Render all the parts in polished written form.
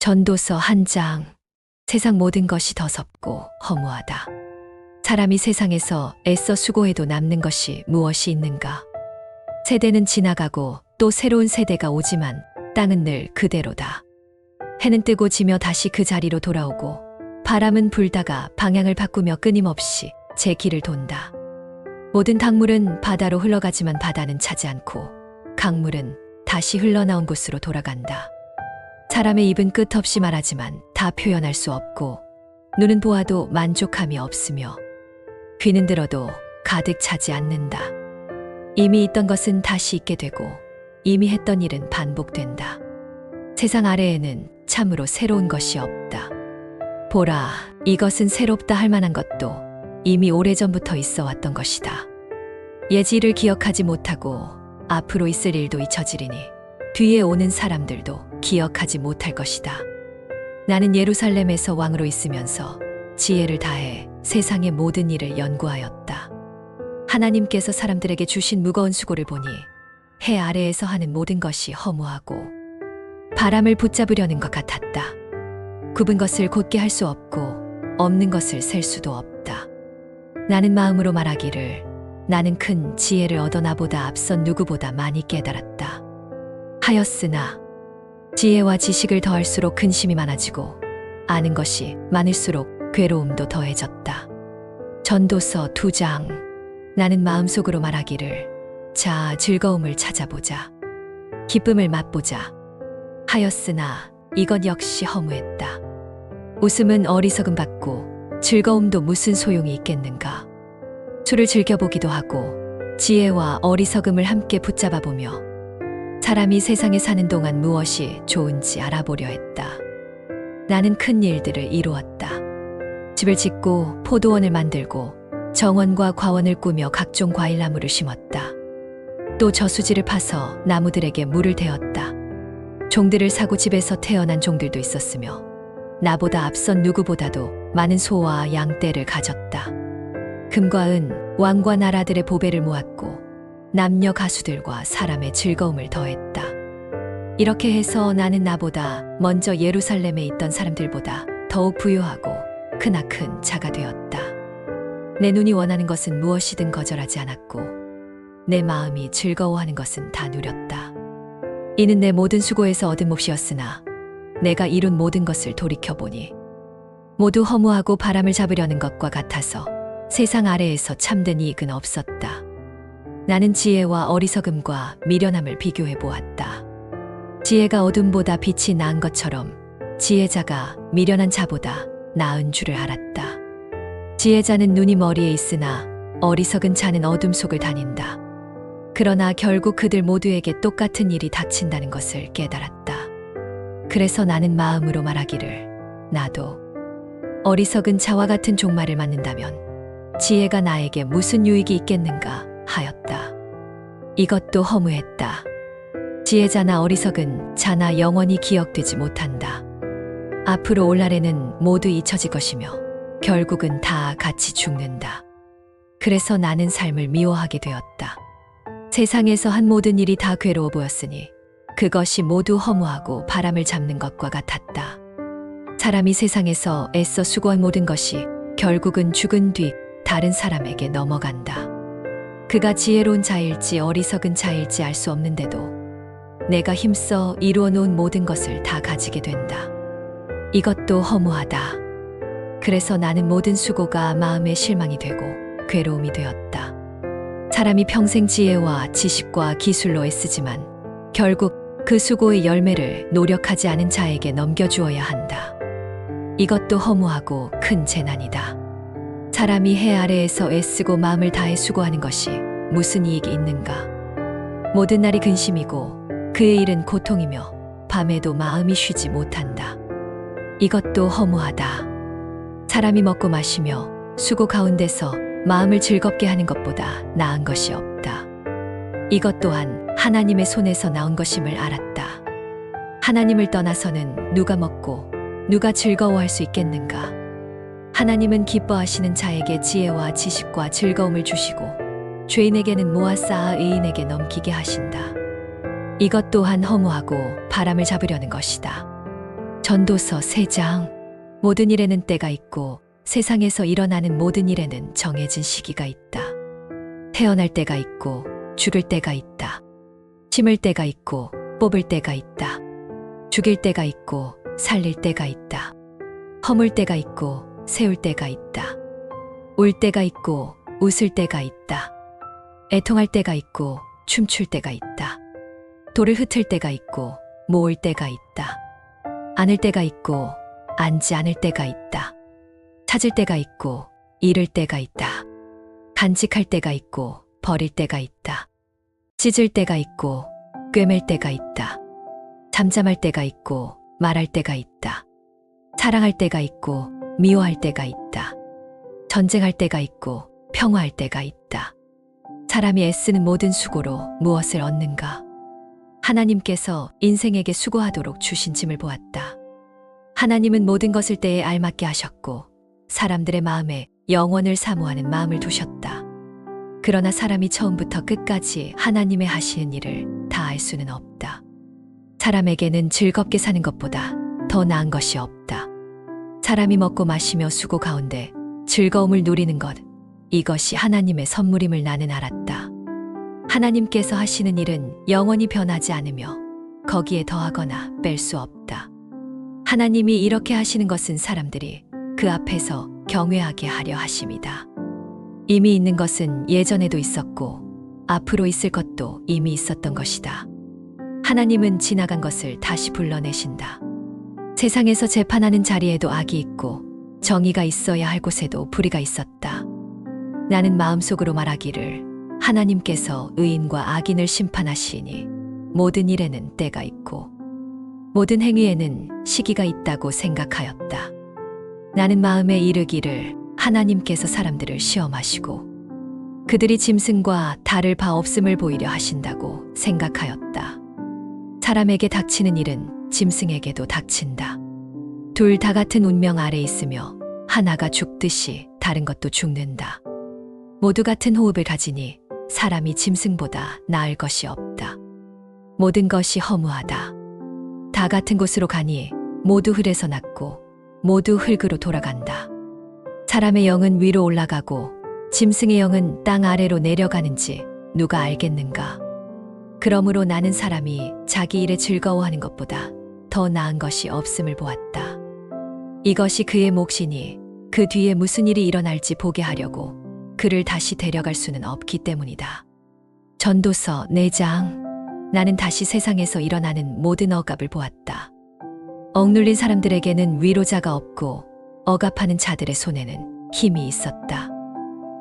전도서 한 장. 세상 모든 것이 더섭고 허무하다. 사람이 세상에서 애써 수고해도 남는 것이 무엇이 있는가? 세대는 지나가고 또 새로운 세대가 오지만 땅은 늘 그대로다. 해는 뜨고 지며 다시 그 자리로 돌아오고 바람은 불다가 방향을 바꾸며 끊임없이 제 길을 돈다. 모든 강물은 바다로 흘러가지만 바다는 차지 않고 강물은 다시 흘러나온 곳으로 돌아간다. 사람의 입은 끝없이 말하지만 다 표현할 수 없고 눈은 보아도 만족함이 없으며 귀는 들어도 가득 차지 않는다. 이미 있던 것은 다시 있게 되고 이미 했던 일은 반복된다. 세상 아래에는 참으로 새로운 것이 없다. 보라, 이것은 새롭다 할 만한 것도 이미 오래전부터 있어 왔던 것이다. 예지를 기억하지 못하고 앞으로 있을 일도 잊혀지리니 뒤에 오는 사람들도 기억하지 못할 것이다. 나는 예루살렘에서 왕으로 있으면서 지혜를 다해 세상의 모든 일을 연구하였다. 하나님께서 사람들에게 주신 무거운 수고를 보니 해 아래에서 하는 모든 것이 허무하고 바람을 붙잡으려는 것 같았다. 굽은 것을 곧게 할 수 없고 없는 것을 셀 수도 없다. 나는 마음으로 말하기를 나는 큰 지혜를 얻어 나보다 앞선 누구보다 많이 깨달았다. 하였으나 지혜와 지식을 더할수록 근심이 많아지고 아는 것이 많을수록 괴로움도 더해졌다. 전도서 2장. 나는 마음속으로 말하기를 자, 즐거움을 찾아보자. 기쁨을 맛보자. 하였으나 이것 역시 허무했다. 웃음은 어리석음 받고 즐거움도 무슨 소용이 있겠는가. 술을 즐겨보기도 하고 지혜와 어리석음을 함께 붙잡아 보며 사람이 세상에 사는 동안 무엇이 좋은지 알아보려 했다. 나는 큰 일들을 이루었다. 집을 짓고 포도원을 만들고 정원과 과원을 꾸며 각종 과일나무를 심었다. 또 저수지를 파서 나무들에게 물을 대었다. 종들을 사고 집에서 태어난 종들도 있었으며 나보다 앞선 누구보다도 많은 소와 양떼를 가졌다. 금과 은, 왕과 나라들의 보배를 모았고 남녀 가수들과 사람의 즐거움을 더했다. 이렇게 해서 나는 나보다 먼저 예루살렘에 있던 사람들보다 더욱 부유하고 크나큰 자가 되었다. 내 눈이 원하는 것은 무엇이든 거절하지 않았고 내 마음이 즐거워하는 것은 다 누렸다. 이는 내 모든 수고에서 얻은 몫이었으나 내가 이룬 모든 것을 돌이켜보니 모두 허무하고 바람을 잡으려는 것과 같아서 세상 아래에서 참된 이익은 없었다. 나는 지혜와 어리석음과 미련함을 비교해 보았다. 지혜가 어둠보다 빛이 나은 것처럼 지혜자가 미련한 자보다 나은 줄을 알았다. 지혜자는 눈이 머리에 있으나 어리석은 자는 어둠 속을 다닌다. 그러나 결국 그들 모두에게 똑같은 일이 닥친다는 것을 깨달았다. 그래서 나는 마음으로 말하기를 나도 어리석은 자와 같은 종말을 맞는다면 지혜가 나에게 무슨 유익이 있겠는가 하였다. 이것도 허무했다. 지혜자나 어리석은 자나 영원히 기억되지 못한다. 앞으로 올 날에는 모두 잊혀질 것이며 결국은 다 같이 죽는다. 그래서 나는 삶을 미워하게 되었다. 세상에서 한 모든 일이 다 괴로워 보였으니 그것이 모두 허무하고 바람을 잡는 것과 같았다. 사람이 세상에서 애써 수고한 모든 것이 결국은 죽은 뒤 다른 사람에게 넘어간다. 그가 지혜로운 자일지 어리석은 자일지 알 수 없는데도 내가 힘써 이루어 놓은 모든 것을 다 가지게 된다. 이것도 허무하다. 그래서 나는 모든 수고가 마음의 실망이 되고 괴로움이 되었다. 사람이 평생 지혜와 지식과 기술로 애쓰지만 결국 그 수고의 열매를 노력하지 않은 자에게 넘겨주어야 한다. 이것도 허무하고 큰 재난이다. 사람이 해 아래에서 애쓰고 마음을 다해 수고하는 것이 무슨 이익이 있는가? 모든 날이 근심이고 그의 일은 고통이며 밤에도 마음이 쉬지 못한다. 이것도 허무하다. 사람이 먹고 마시며 수고 가운데서 마음을 즐겁게 하는 것보다 나은 것이 없다. 이것 또한 하나님의 손에서 나온 것임을 알았다. 하나님을 떠나서는 누가 먹고 누가 즐거워할 수 있겠는가? 하나님은 기뻐하시는 자에게 지혜와 지식과 즐거움을 주시고 죄인에게는 모아 쌓아 의인에게 넘기게 하신다. 이것 또한 허무하고 바람을 잡으려는 것이다. 전도서 3장. 모든 일에는 때가 있고 세상에서 일어나는 모든 일에는 정해진 시기가 있다. 태어날 때가 있고 죽을 때가 있다. 심을 때가 있고 뽑을 때가 있다. 죽일 때가 있고 살릴 때가 있다. 허물 때가 있고 세울 때가 있다. 울 때가 있고 웃을 때가 있다. 애통할 때가 있고 춤출 때가 있다. 돌을 흩을 때가 있고 모을 때가 있다. 안을 때가 있고 앉지 않을 때가 있다. 찾을 때가 있고 잃을 때가 있다. 간직할 때가 있고 버릴 때가 있다. 찢을 때가 있고 꿰맬 때가 있다. 잠잠할 때가 있고 말할 때가 있다. 사랑할 때가 있고 미워할 때가 있다. 전쟁할 때가 있고 평화할 때가 있다. 사람이 애쓰는 모든 수고로 무엇을 얻는가? 하나님께서 인생에게 수고하도록 주신 짐을 보았다. 하나님은 모든 것을 때에 알맞게 하셨고 사람들의 마음에 영원을 사모하는 마음을 두셨다. 그러나 사람이 처음부터 끝까지 하나님의 하시는 일을 다 알 수는 없다. 사람에게는 즐겁게 사는 것보다 더 나은 것이 없다. 사람이 먹고 마시며 수고 가운데 즐거움을 누리는 것, 이것이 하나님의 선물임을 나는 알았다. 하나님께서 하시는 일은 영원히 변하지 않으며 거기에 더하거나 뺄 수 없다. 하나님이 이렇게 하시는 것은 사람들이 그 앞에서 경외하게 하려 하심이다. 이미 있는 것은 예전에도 있었고 앞으로 있을 것도 이미 있었던 것이다. 하나님은 지나간 것을 다시 불러내신다. 세상에서 재판하는 자리에도 악이 있고 정의가 있어야 할 곳에도 불의가 있었다. 나는 마음속으로 말하기를 하나님께서 의인과 악인을 심판하시니 모든 일에는 때가 있고 모든 행위에는 시기가 있다고 생각하였다. 나는 마음에 이르기를 하나님께서 사람들을 시험하시고 그들이 짐승과 다를 바 없음을 보이려 하신다고 생각하였다. 사람에게 닥치는 일은 짐승에게도 닥친다. 둘 다 같은 운명 아래 있으며 하나가 죽듯이 다른 것도 죽는다. 모두 같은 호흡을 가지니 사람이 짐승보다 나을 것이 없다. 모든 것이 허무하다. 다 같은 곳으로 가니 모두 흙에서 났고 모두 흙으로 돌아간다. 사람의 영은 위로 올라가고 짐승의 영은 땅 아래로 내려가는지 누가 알겠는가? 그러므로 나는 사람이 자기 일에 즐거워하는 것보다 더 나은 것이 없음을 보았다. 이것이 그의 몫이니 그 뒤에 무슨 일이 일어날지 보게 하려고 그를 다시 데려갈 수는 없기 때문이다. 전도서 4장. 나는 다시 세상에서 일어나는 모든 억압을 보았다. 억눌린 사람들에게는 위로자가 없고 억압하는 자들의 손에는 힘이 있었다.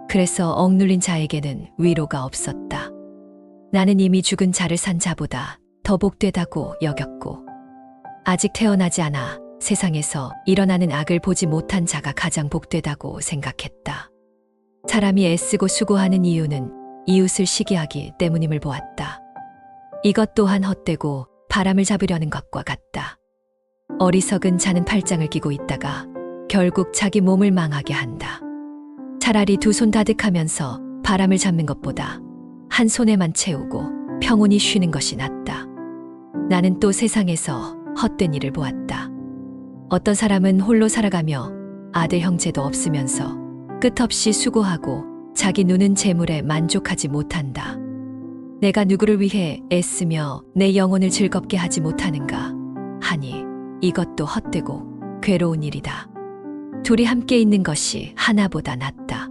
그래서 억눌린 자에게는 위로가 없었다. 나는 이미 죽은 자를 산 자보다 더 복되다고 여겼고 아직 태어나지 않아 세상에서 일어나는 악을 보지 못한 자가 가장 복되다고 생각했다. 사람이 애쓰고 수고하는 이유는 이웃을 시기하기 때문임을 보았다. 이것 또한 헛되고 바람을 잡으려는 것과 같다. 어리석은 자는 팔짱을 끼고 있다가 결국 자기 몸을 망하게 한다. 차라리 두 손 다득하면서 바람을 잡는 것보다 한 손에만 채우고 평온히 쉬는 것이 낫다. 나는 또 세상에서 헛된 일을 보았다. 어떤 사람은 홀로 살아가며 아들 형제도 없으면서 끝없이 수고하고 자기 누는 재물에 만족하지 못한다. 내가 누구를 위해 애쓰며 내 영혼을 즐겁게 하지 못하는가 하니 이것도 헛되고 괴로운 일이다. 둘이 함께 있는 것이 하나보다 낫다.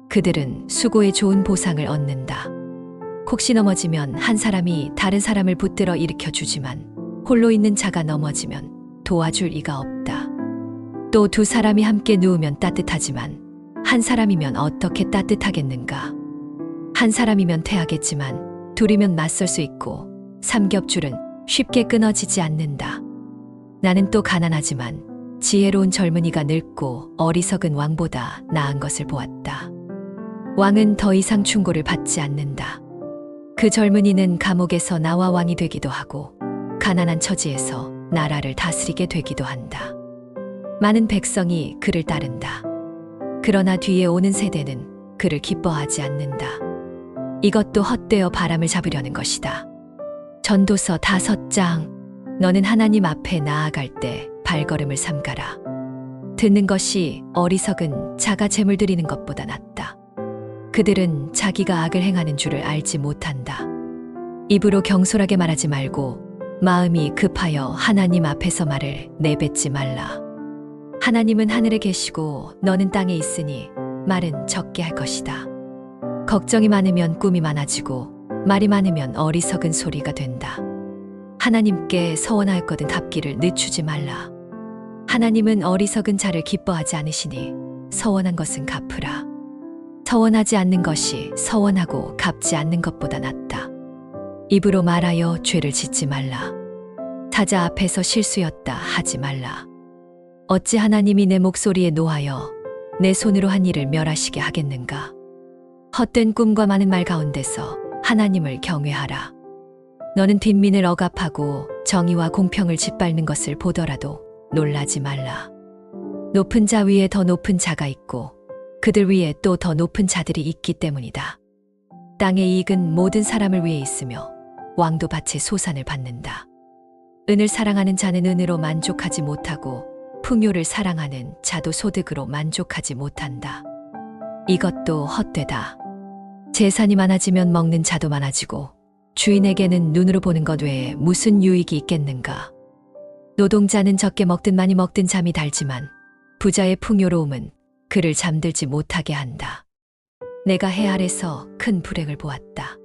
그들은 수고에 좋은 보상을 얻는다. 혹시 넘어지면 한 사람이 다른 사람을 붙들어 일으켜 주지만 홀로 있는 자가 넘어지면 도와줄 이가 없다. 또 두 사람이 함께 누우면 따뜻하지만 한 사람이면 어떻게 따뜻하겠는가? 한 사람이면 태하겠지만 둘이면 맞설 수 있고 삼겹줄은 쉽게 끊어지지 않는다. 나는 또 가난하지만 지혜로운 젊은이가 늙고 어리석은 왕보다 나은 것을 보았다. 왕은 더 이상 충고를 받지 않는다. 그 젊은이는 감옥에서 나와 왕이 되기도 하고 가난한 처지에서 나라를 다스리게 되기도 한다. 많은 백성이 그를 따른다. 그러나 뒤에 오는 세대는 그를 기뻐하지 않는다. 이것도 헛되어 바람을 잡으려는 것이다. 전도서 5장. 너는 하나님 앞에 나아갈 때 발걸음을 삼가라. 듣는 것이 어리석은 자가 재물 드리는 것보다 낫다. 그들은 자기가 악을 행하는 줄을 알지 못한다. 입으로 경솔하게 말하지 말고 마음이 급하여 하나님 앞에서 말을 내뱉지 말라. 하나님은 하늘에 계시고 너는 땅에 있으니 말은 적게 할 것이다. 걱정이 많으면 꿈이 많아지고 말이 많으면 어리석은 소리가 된다. 하나님께 서원하였거든 갚기를 늦추지 말라. 하나님은 어리석은 자를 기뻐하지 않으시니 서원한 것은 갚으라. 서원하지 않는 것이 서원하고 갚지 않는 것보다 낫다. 입으로 말하여 죄를 짓지 말라. 사자 앞에서 실수였다 하지 말라. 어찌 하나님이 내 목소리에 노하여 내 손으로 한 일을 멸하시게 하겠는가. 헛된 꿈과 많은 말 가운데서 하나님을 경외하라. 너는 뒷민을 억압하고 정의와 공평을 짓밟는 것을 보더라도 놀라지 말라. 높은 자 위에 더 높은 자가 있고 그들 위에 또 더 높은 자들이 있기 때문이다. 땅의 이익은 모든 사람을 위해 있으며 왕도 밭의 소산을 받는다. 은을 사랑하는 자는 은으로 만족하지 못하고 풍요를 사랑하는 자도 소득으로 만족하지 못한다. 이것도 헛되다. 재산이 많아지면 먹는 자도 많아지고 주인에게는 눈으로 보는 것 외에 무슨 유익이 있겠는가. 노동자는 적게 먹든 많이 먹든 잠이 달지만 부자의 풍요로움은 그를 잠들지 못하게 한다. 내가 해 아래서 큰 불행을 보았다.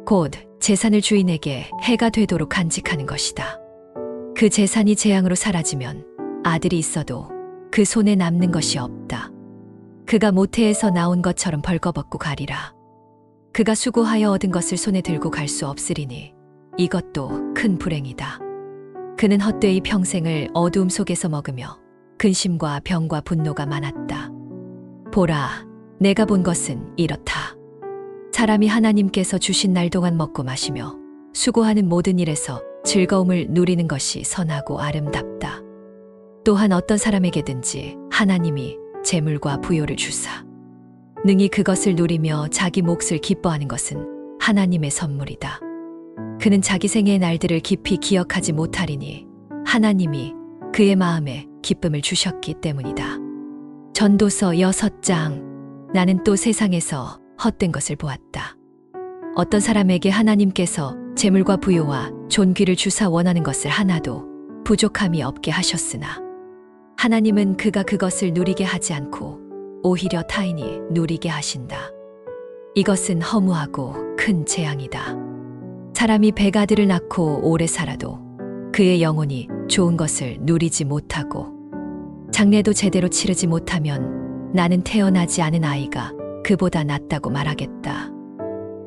곧 재산을 주인에게 해가 되도록 간직하는 것이다. 그 재산이 재앙으로 사라지면 아들이 있어도 그 손에 남는 것이 없다. 그가 모태에서 나온 것처럼 벌거벗고 가리라. 그가 수고하여 얻은 것을 손에 들고 갈 수 없으리니 이것도 큰 불행이다. 그는 헛되이 평생을 어두움 속에서 먹으며 근심과 병과 분노가 많았다. 보라, 내가 본 것은 이렇다. 사람이 하나님께서 주신 날 동안 먹고 마시며 수고하는 모든 일에서 즐거움을 누리는 것이 선하고 아름답다. 또한 어떤 사람에게든지 하나님이 재물과 부요를 주사 능히 그것을 누리며 자기 몫을 기뻐하는 것은 하나님의 선물이다. 그는 자기 생애의 날들을 깊이 기억하지 못하리니 하나님이 그의 마음에 기쁨을 주셨기 때문이다. 전도서 6장. 나는 또 세상에서 헛된 것을 보았다. 어떤 사람에게 하나님께서 재물과 부요와 존귀를 주사 원하는 것을 하나도 부족함이 없게 하셨으나 하나님은 그가 그것을 누리게 하지 않고 오히려 타인이 누리게 하신다. 이것은 허무하고 큰 재앙이다. 사람이 백아들을 낳고 오래 살아도 그의 영혼이 좋은 것을 누리지 못하고 장례도 제대로 치르지 못하면 나는 태어나지 않은 아이가 그보다 낫다고 말하겠다.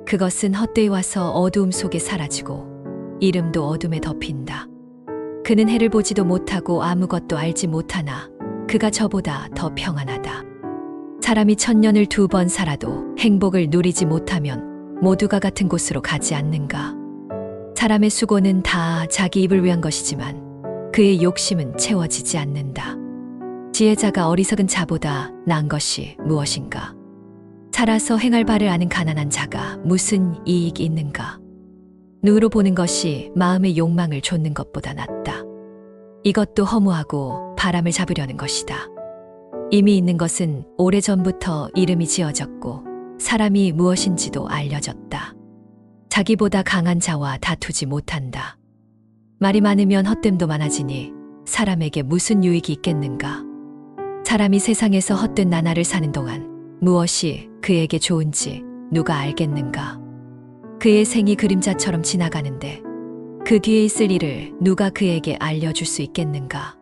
그것은 헛되이 와서 어두움 속에 사라지고 이름도 어둠에 덮인다. 그는 해를 보지도 못하고 아무것도 알지 못하나 그가 저보다 더 평안하다. 사람이 1000년을 2번 살아도 행복을 누리지 못하면 모두가 같은 곳으로 가지 않는가. 사람의 수고는 다 자기 입을 위한 것이지만 그의 욕심은 채워지지 않는다. 지혜자가 어리석은 자보다 나은 것이 무엇인가. 살아서 행할 바를 아는 가난한 자가 무슨 이익이 있는가. 눈으로 보는 것이 마음의 욕망을 좇는 것보다 낫다. 이것도 허무하고 바람을 잡으려는 것이다. 이미 있는 것은 오래전부터 이름이 지어졌고 사람이 무엇인지도 알려졌다. 자기보다 강한 자와 다투지 못한다. 말이 많으면 헛됨도 많아지니 사람에게 무슨 유익이 있겠는가. 사람이 세상에서 헛된 나날을 사는 동안 무엇이 그에게 좋은지 누가 알겠는가. 그의 생이 그림자처럼 지나가는데 그 뒤에 있을 일을 누가 그에게 알려줄 수 있겠는가.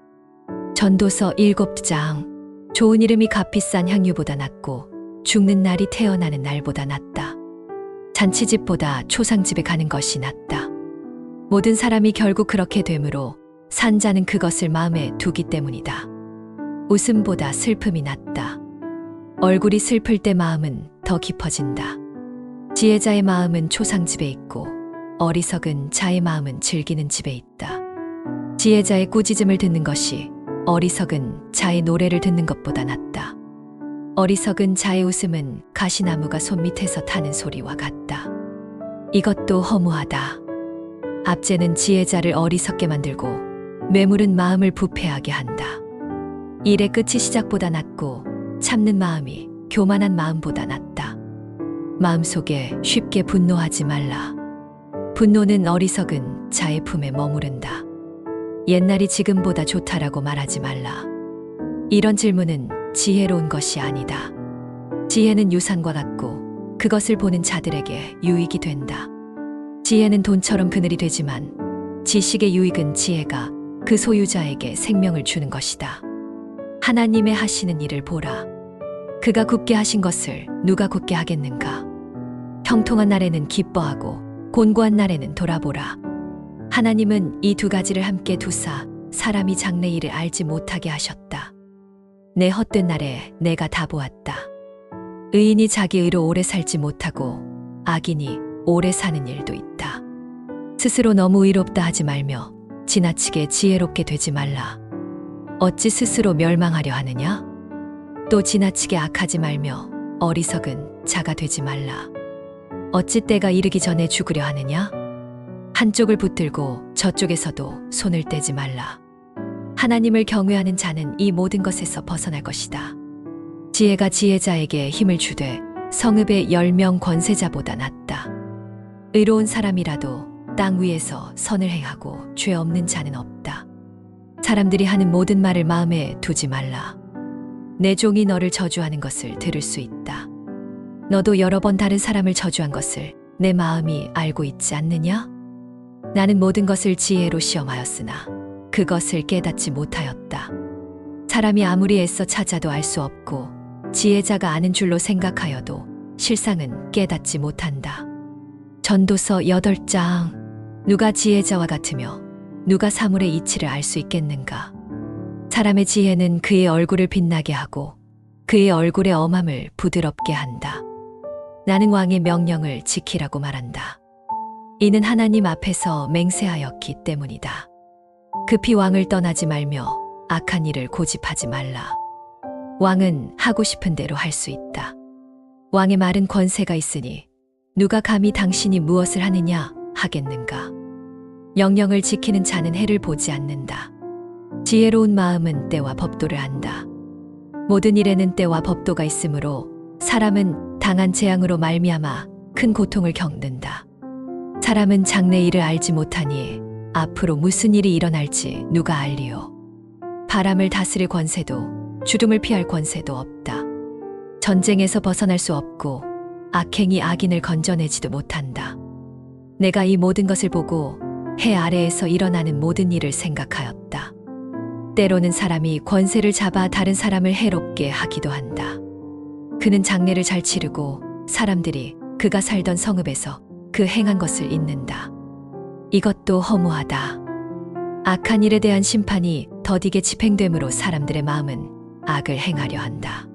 전도서 7장. 좋은 이름이 값비싼 향유보다 낫고 죽는 날이 태어나는 날보다 낫다. 잔치집보다 초상집에 가는 것이 낫다. 모든 사람이 결국 그렇게 되므로 산 자는 그것을 마음에 두기 때문이다. 웃음보다 슬픔이 낫다. 얼굴이 슬플 때 마음은 더 깊어진다. 지혜자의 마음은 초상집에 있고 어리석은 자의 마음은 즐기는 집에 있다. 지혜자의 꾸짖음을 듣는 것이 어리석은 자의 노래를 듣는 것보다 낫다. 어리석은 자의 웃음은 가시나무가 손밑에서 타는 소리와 같다. 이것도 허무하다. 압제는 지혜자를 어리석게 만들고 뇌물은 마음을 부패하게 한다. 일의 끝이 시작보다 낫고 참는 마음이 교만한 마음보다 낫다. 마음속에 쉽게 분노하지 말라. 분노는 어리석은 자의 품에 머무른다. 옛날이 지금보다 좋다라고 말하지 말라. 이런 질문은 지혜로운 것이 아니다. 지혜는 유산과 같고 그것을 보는 자들에게 유익이 된다. 지혜는 돈처럼 그늘이 되지만 지식의 유익은 지혜가 그 소유자에게 생명을 주는 것이다. 하나님의 하시는 일을 보라. 그가 굳게 하신 것을 누가 굳게 하겠는가? 형통한 날에는 기뻐하고 곤고한 날에는 돌아보라. 하나님은 이 두 가지를 함께 두사 사람이 장래 일을 알지 못하게 하셨다. 내 헛된 날에 내가 다 보았다. 의인이 자기 의로 오래 살지 못하고 악인이 오래 사는 일도 있다. 스스로 너무 의롭다 하지 말며 지나치게 지혜롭게 되지 말라. 어찌 스스로 멸망하려 하느냐? 또 지나치게 악하지 말며 어리석은 자가 되지 말라. 어찌 때가 이르기 전에 죽으려 하느냐? 한쪽을 붙들고 저쪽에서도 손을 떼지 말라. 하나님을 경외하는 자는 이 모든 것에서 벗어날 것이다. 지혜가 지혜자에게 힘을 주되 성읍의 10명 권세자보다 낫다. 의로운 사람이라도 땅 위에서 선을 행하고 죄 없는 자는 없다. 사람들이 하는 모든 말을 마음에 두지 말라. 내 종이 너를 저주하는 것을 들을 수 있다. 너도 여러 번 다른 사람을 저주한 것을 내 마음이 알고 있지 않느냐? 나는 모든 것을 지혜로 시험하였으나 그것을 깨닫지 못하였다. 사람이 아무리 애써 찾아도 알 수 없고 지혜자가 아는 줄로 생각하여도 실상은 깨닫지 못한다. 전도서 8장. 누가 지혜자와 같으며 누가 사물의 이치를 알 수 있겠는가? 사람의 지혜는 그의 얼굴을 빛나게 하고 그의 얼굴의 엄함을 부드럽게 한다. 나는 왕의 명령을 지키라고 말한다. 이는 하나님 앞에서 맹세하였기 때문이다. 급히 왕을 떠나지 말며 악한 일을 고집하지 말라. 왕은 하고 싶은 대로 할 수 있다. 왕의 말은 권세가 있으니 누가 감히 당신이 무엇을 하느냐 하겠는가? 명령을 지키는 자는 해를 보지 않는다. 지혜로운 마음은 때와 법도를 안다. 모든 일에는 때와 법도가 있으므로 사람은 당한 재앙으로 말미암아 큰 고통을 겪는다. 사람은 장래 일을 알지 못하니 앞으로 무슨 일이 일어날지 누가 알리요. 바람을 다스릴 권세도 주둥을 피할 권세도 없다. 전쟁에서 벗어날 수 없고 악행이 악인을 건져내지도 못한다. 내가 이 모든 것을 보고 해 아래에서 일어나는 모든 일을 생각하였다. 때로는 사람이 권세를 잡아 다른 사람을 해롭게 하기도 한다. 그는 장례를 잘 치르고 사람들이 그가 살던 성읍에서 그 행한 것을 잊는다. 이것도 허무하다. 악한 일에 대한 심판이 더디게 집행되므로 사람들의 마음은 악을 행하려 한다.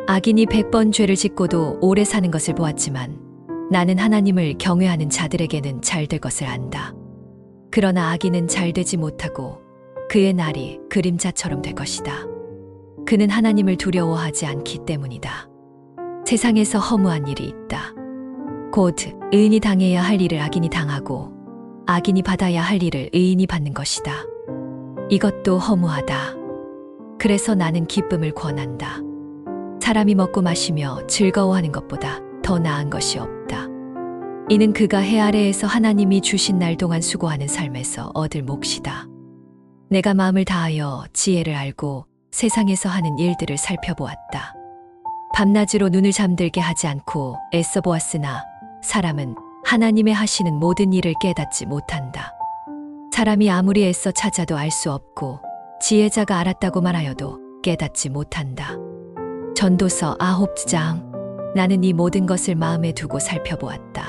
악인이 100번 죄를 짓고도 오래 사는 것을 보았지만 나는 하나님을 경외하는 자들에게는 잘 될 것을 안다. 그러나 악인은 잘 되지 못하고 그의 날이 그림자처럼 될 것이다. 그는 하나님을 두려워하지 않기 때문이다. 세상에서 허무한 일이 있다. 곧 의인이 당해야 할 일을 악인이 당하고 악인이 받아야 할 일을 의인이 받는 것이다. 이것도 허무하다. 그래서 나는 기쁨을 권한다. 사람이 먹고 마시며 즐거워하는 것보다 더 나은 것이 없다. 이는 그가 해 아래에서 하나님이 주신 날 동안 수고하는 삶에서 얻을 몫이다. 내가 마음을 다하여 지혜를 알고 세상에서 하는 일들을 살펴보았다. 밤낮으로 눈을 잠들게 하지 않고 애써 보았으나 사람은 하나님의 하시는 모든 일을 깨닫지 못한다. 사람이 아무리 애써 찾아도 알 수 없고 지혜자가 알았다고 말하여도 깨닫지 못한다. 전도서 9장. 나는 이 모든 것을 마음에 두고 살펴보았다.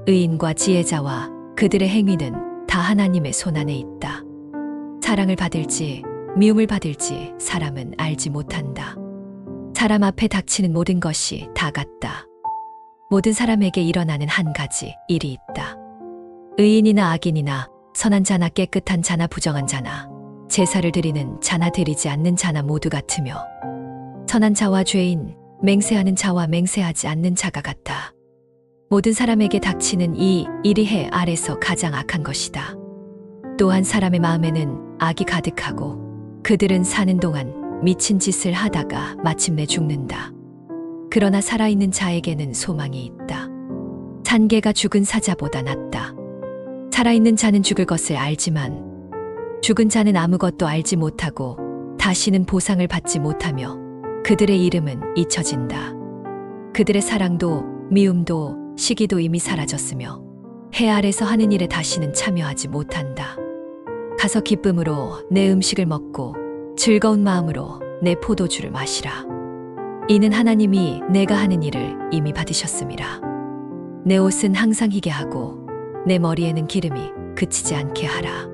의인과 지혜자와 그들의 행위는 다 하나님의 손안에 있다. 사랑을 받을지 미움을 받을지 사람은 알지 못한다. 사람 앞에 닥치는 모든 것이 다 같다. 모든 사람에게 일어나는 한 가지 일이 있다. 의인이나 악인이나 선한 자나 깨끗한 자나 부정한 자나 제사를 드리는 자나 드리지 않는 자나 모두 같으며 선한 자와 죄인, 맹세하는 자와 맹세하지 않는 자가 같다. 모든 사람에게 닥치는 이 일이 해 아래서 가장 악한 것이다. 또한 사람의 마음에는 악이 가득하고 그들은 사는 동안 미친 짓을 하다가 마침내 죽는다. 그러나 살아있는 자에게는 소망이 있다. 산개가 죽은 사자보다 낫다. 살아있는 자는 죽을 것을 알지만 죽은 자는 아무것도 알지 못하고 다시는 보상을 받지 못하며 그들의 이름은 잊혀진다. 그들의 사랑도 미움도 시기도 이미 사라졌으며 해 아래서 하는 일에 다시는 참여하지 못한다. 가서 기쁨으로 내 음식을 먹고 즐거운 마음으로 내 포도주를 마시라. 이는 하나님이 내가 하는 일을 이미 받으셨음이라. 내 옷은 항상 희게 하고 내 머리에는 기름이 그치지 않게 하라.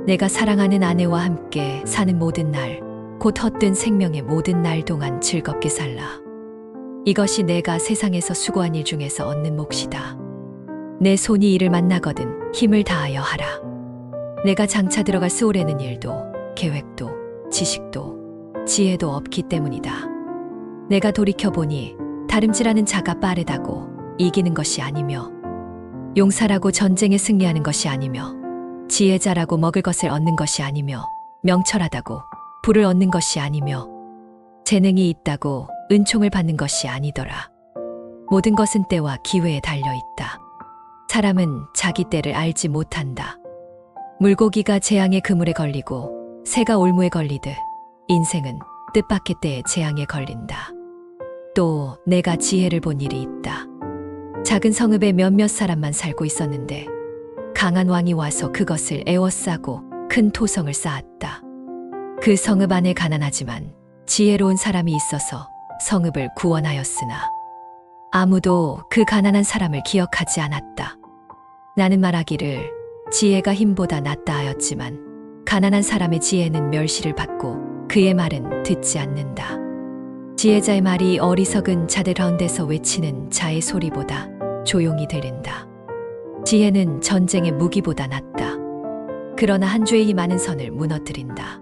내가 사랑하는 아내와 함께 사는 모든 날, 곧 헛된 생명의 모든 날 동안 즐겁게 살라. 이것이 내가 세상에서 수고한 일 중에서 얻는 몫이다. 내 손이 이를 만나거든 힘을 다하여 하라. 내가 장차 들어갈 스올에는 일도 계획도 지식도 지혜도 없기 때문이다. 내가 돌이켜보니 다름질하는 자가 빠르다고 이기는 것이 아니며 용사라고 전쟁에 승리하는 것이 아니며 지혜자라고 먹을 것을 얻는 것이 아니며 명철하다고 부를 얻는 것이 아니며 재능이 있다고 은총을 받는 것이 아니더라. 모든 것은 때와 기회에 달려있다. 사람은 자기 때를 알지 못한다. 물고기가 재앙의 그물에 걸리고 새가 올무에 걸리듯 인생은 뜻밖의 때에 재앙에 걸린다. 또 내가 지혜를 본 일이 있다. 작은 성읍에 몇몇 사람만 살고 있었는데 강한 왕이 와서 그것을 에워싸고 큰 토성을 쌓았다. 그 성읍 안에 가난하지만 지혜로운 사람이 있어서 성읍을 구원하였으나 아무도 그 가난한 사람을 기억하지 않았다. 나는 말하기를 지혜가 힘보다 낫다 하였지만 가난한 사람의 지혜는 멸시를 받고 그의 말은 듣지 않는다. 지혜자의 말이 어리석은 자들 가운데서 외치는 자의 소리보다 조용히 들린다. 지혜는 전쟁의 무기보다 낫다. 그러나 한 주의 많은 선을 무너뜨린다.